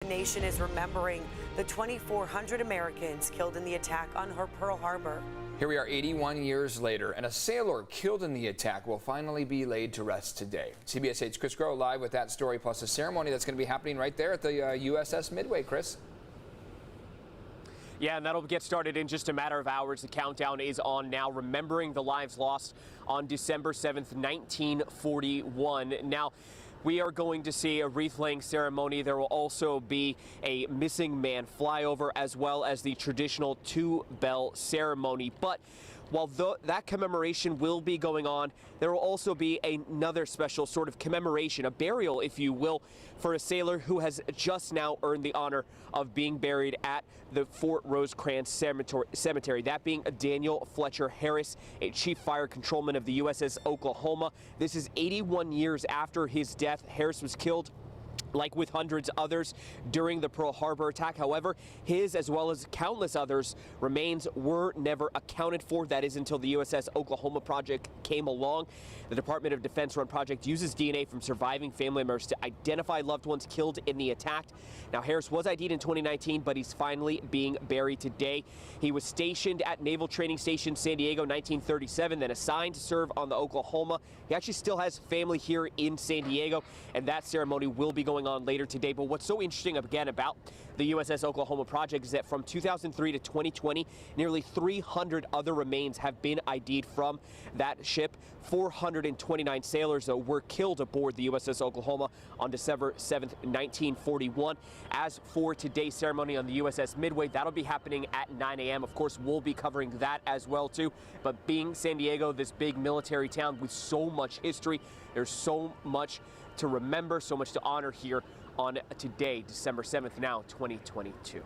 The nation is remembering the 2,400 Americans killed in the attack on Pearl Harbor. Here we are 81 years later, and a sailor killed in the attack will finally be laid to rest today. CBS 8's Chris Groh live with that story, plus a ceremony that's going to be happening right there at the USS Midway. Chris? Yeah, and that'll get started in just a matter of hours. The countdown is on now, remembering the lives lost on December 7th, 1941. Now, we are going to see a wreath-laying ceremony. There will also be a missing man flyover, as well as the traditional two-bell ceremony. But while that commemoration will be going on, there will also be another special sort of commemoration, a burial, if you will, for a sailor who has just now earned the honor of being buried at the Fort Rosecrans Cemetery. That being Daniel Fletcher Harris, a chief fire controlman of the USS Oklahoma. This is 81 years after his death. Harris was killed, like with hundreds others, during the Pearl Harbor attack. However, his, as well as countless others, remains were never accounted for. That is until the USS Oklahoma project came along. The Department of Defense-run project uses DNA from surviving family members to identify loved ones killed in the attack. Now, Harris was ID'd in 2019, but he's finally being buried today. He was stationed at Naval Training Station San Diego 1937, then assigned to serve on the Oklahoma. He actually still has family here in San Diego, and that ceremony will be going on later today. But what's so interesting again about the USS Oklahoma project is that from 2003 to 2020, nearly 300 other remains have been ID'd from that ship. 429 sailors, though, were killed aboard the USS Oklahoma on December 7th, 1941. As for today's ceremony on the USS Midway, that'll be happening at 9 a.m. Of course, we'll be covering that as well, too. But being San Diego, this big military town with so much history, there's so much to remember, so much to honor here on today, December 7th, now 2022.